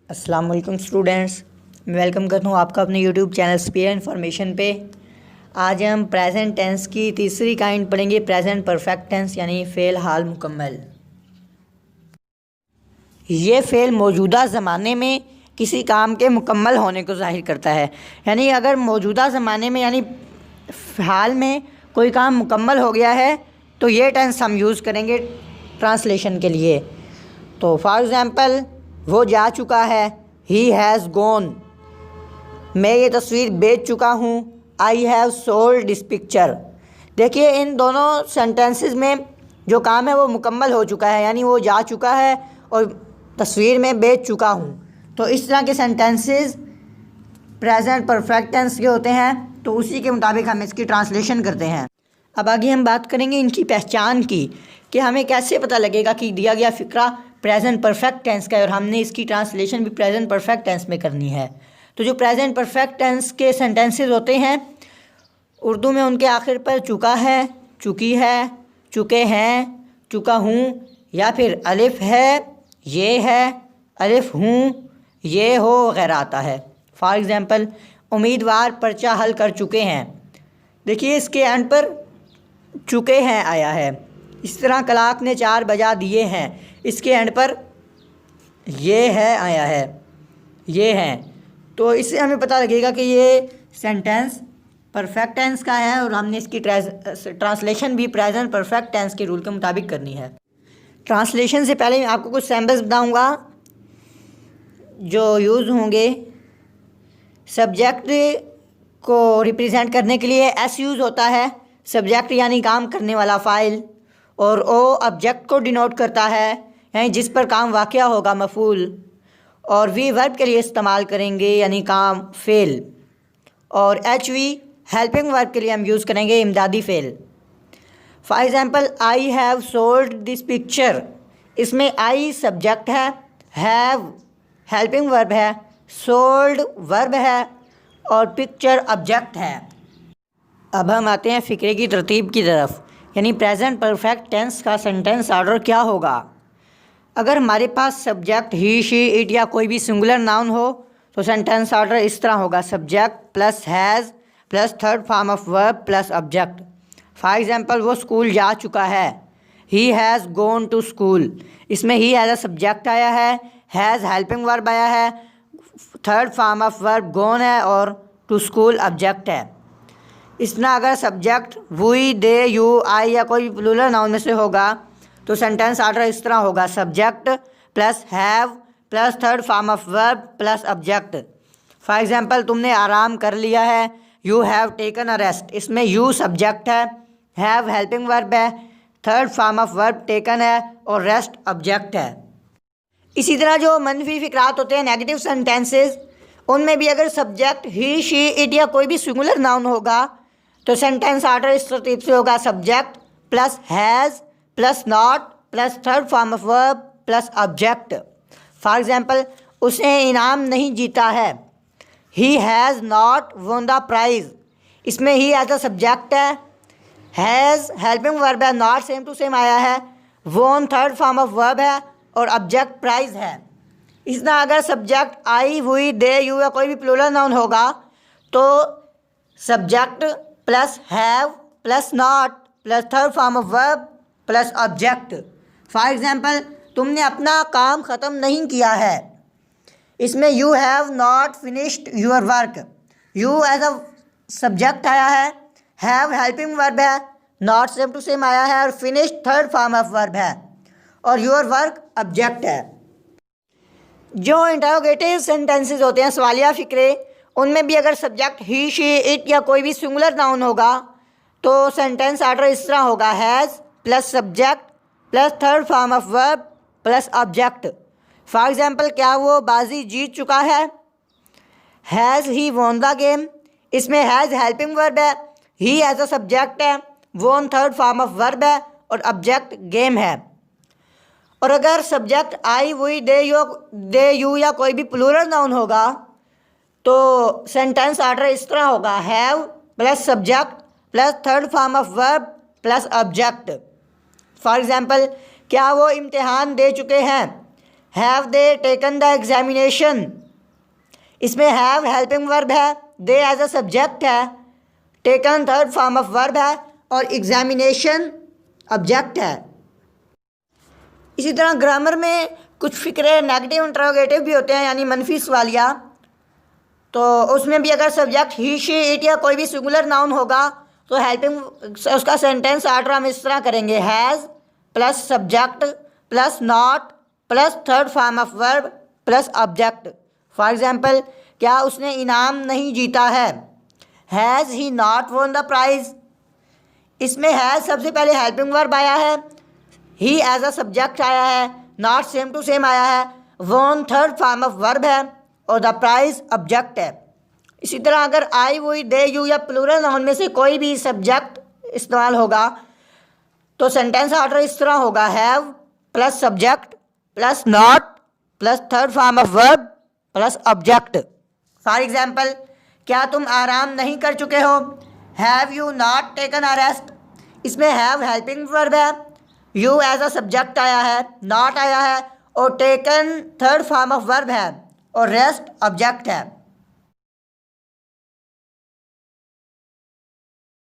अस्सलाम वालेकुम students, welcome करता हूँ आपका अपने यूट्यूब चैनल स्पीयर इन्फॉर्मेशन पे। आज हम प्रेजेंट टेंस की तीसरी काइंड पढ़ेंगे, प्रेजेंट परफेक्ट टेंस यानी फ़ेल हाल मुकम्मल। ये फ़ेल मौजूदा ज़माने में किसी काम के मुकम्मल होने को ज़ाहिर करता है। यानी अगर मौजूदा ज़माने में यानी हाल में कोई काम मुकम्मल हो गया है तो ये टेंस हम यूज़ करेंगे ट्रांसलेशन के लिए। तो फॉर एग्ज़ाम्पल, वो जा चुका है, ही हैज़ गॉन। मैं ये तस्वीर बेच चुका हूँ, आई हैव सोल्ड दिस पिक्चर। देखिए, इन दोनों सेंटेंसेस में जो काम है वो मुकम्मल हो चुका है, यानी वो जा चुका है और तस्वीर में बेच चुका हूँ। तो इस तरह के सेंटेंसेस प्रेजेंट परफेक्ट टेंस के होते हैं। तो उसी के मुताबिक हम इसकी ट्रांसलेशन करते हैं। अब आगे हम बात करेंगे इनकी पहचान की, कि हमें कैसे पता लगेगा कि दिया गया फ़िक्रा प्रेजेंट परफेक्ट टेंस का है और हमने इसकी ट्रांसलेशन भी प्रेजेंट परफेक्ट टेंस में करनी है। तो जो प्रेजेंट परफेक्ट टेंस के सेंटेंसेस होते हैं, उर्दू में उनके आखिर पर चुका है, चुकी है, चुके हैं, चुका हूँ, या फिर अलिफ है, ये है, अलिफ हूँ, ये हो वगैरह आता है। फॉर एग्ज़ाम्पल, उम्मीदवार पर्चा हल कर चुके हैं। देखिए, इसके एंड पर चुके हैं आया है। इस तरह कलाक ने 4 बजा दिए हैं, इसके एंड पर ये है आया है, ये हैं। तो इससे हमें पता लगेगा कि ये सेंटेंस परफेक्ट टेंस का है और हमने इसकी ट्रांसलेशन भी प्रेजेंट परफेक्ट टेंस के रूल के मुताबिक करनी है। ट्रांसलेशन से पहले मैं आपको कुछ सैम्पल्स बताऊंगा जो यूज़ होंगे। सब्जेक्ट को रिप्रेजेंट करने के लिए एस यूज़ होता है, सब्जेक्ट यानी काम करने वाला फ़ाइल, और ओ ऑब्जेक्ट को डिनोट करता है, यानी जिस पर काम वाक़या होगा, मफ़ूल, और वी वर्ब के लिए इस्तेमाल करेंगे यानी काम फ़ेल, और एच वी हेल्पिंग वर्ब के लिए हम यूज़ करेंगे इमदादी फ़ेल। For example, I have sold this picture. इसमें आई सब्जेक्ट है, हैव हेल्पिंग वर्ब है, सोल्ड वर्ब है और पिक्चर ऑब्जेक्ट है। अब हम आते हैं फ़िक्रे की तरतीब की तरफ, यानी प्रेजेंट परफेक्ट टेंस का सेंटेंस ऑर्डर क्या होगा। अगर हमारे पास सब्जेक्ट ही, शी, इट या कोई भी सिंगुलर नाउन हो तो सेंटेंस ऑर्डर इस तरह होगा: subject plus has plus third form of verb plus object. For example, वो स्कूल जा चुका है, he has gone to school. इसमें ही एज अ सब्जेक्ट आया है, हैज़ हेल्पिंग वर्ब आया है, third form of verb gone है और टू स्कूल ऑब्जेक्ट है। इस तरह अगर सब्जेक्ट वी, दे, यू, आई या कोई प्लूरल नाउन में से होगा तो सेंटेंस ऑर्डर इस तरह होगा: subject plus have plus third form of verb plus object. For example, तुमने आराम कर लिया है, you have taken a rest. इसमें यू सब्जेक्ट है, हैव हेल्पिंग वर्ब है, third form of verb taken है और रेस्ट ऑब्जेक्ट है। इसी तरह जो मनफी फ़िक्रात होते हैं, नेगेटिव सेंटेंसेस, उनमें भी अगर सब्जेक्ट ही, शी, इट या कोई भी सिंगुलर नाउन होगा तो सेंटेंस ऑर्डर इस तरतीब से होगा: subject plus has plus not plus third form of verb plus object. For example, उसने इनाम नहीं जीता है, he has not won the prize. इसमें ही एज अ सब्जेक्ट है, हैज़ हेल्पिंग वर्ब है, नॉट सेम टू सेम आया है, won third form of verb है और ऑब्जेक्ट प्राइज़ है। इस तरह अगर subject I, we, they, you या कोई भी प्लूरल नाउन होगा तो subject plus have plus not plus third form of verb plus object. For example, तुमने अपना काम ख़त्म नहीं किया है। इसमें you have not finished your work. You as a subject आया है, हैव हेल्पिंग वर्ब है, नॉट सेम टू सेम आया है और finished third form of verb है और योर वर्क ऑब्जेक्ट है। जो इंटरोगेटिव सेंटेंसेस होते हैं, सवालिया फ़िक्रे, उनमें भी अगर सब्जेक्ट ही, शी, इट या कोई भी सिंगुलर नाउन होगा तो सेंटेंस ऑर्डर इस तरह होगा: has plus subject plus third form of verb plus object. For example, क्या वो बाजी जीत चुका है, has he won the game. इसमें हैज़ हेल्पिंग वर्ब है, ही एज अ सब्जेक्ट है, won third form of verb है और ऑब्जेक्ट गेम है। और अगर subject I, we, they, you या कोई भी प्लूरल नाउन होगा तो सेंटेंस ऑर्डर इस तरह होगा, have plus subject plus third form of verb plus object. For example, क्या वो इम्तिहान दे चुके हैं? Have they taken the examination. इसमें हैव हेल्पिंग वर्ब है, दे एज अ सब्जेक्ट है, taken third form of verb है और एग्जामिनेशन ऑब्जेक्ट है। इसी तरह ग्रामर में कुछ फ़िक्रे नेगेटिव इंट्रोगेटिव भी होते हैं, यानी मनफी सवालिया। तो उसमें भी अगर सब्जेक्ट ही शी इट या कोई भी सिंगुलर नाउन होगा तो हेल्पिंग उसका सेंटेंस ऑर्डर हम इस तरह करेंगे, has plus subject plus not plus third form of verb plus object. For example, क्या उसने इनाम नहीं जीता है? Has he not won the prize. इसमें हैज़ सबसे पहले हेल्पिंग वर्ब आया है, ही एज अ सब्जेक्ट आया है, नॉट सेम टू सेम आया है, won third form of verb है और द प्राइज़ ऑब्जेक्ट है। इसी तरह अगर आई, वी, दे, यू या प्लूरल नाउन में से कोई भी सब्जेक्ट इस्तेमाल होगा तो सेंटेंस ऑर्डर इस तरह होगा, have plus subject plus not plus third form of verb plus object. For example, क्या तुम आराम नहीं कर चुके हो? Have you not taken a rest. इसमें हैव हेल्पिंग वर्ब है, यू एज अ सब्जेक्ट आया है, नॉट आया है और taken third form of verb है और रेस्ट ऑब्जेक्ट है।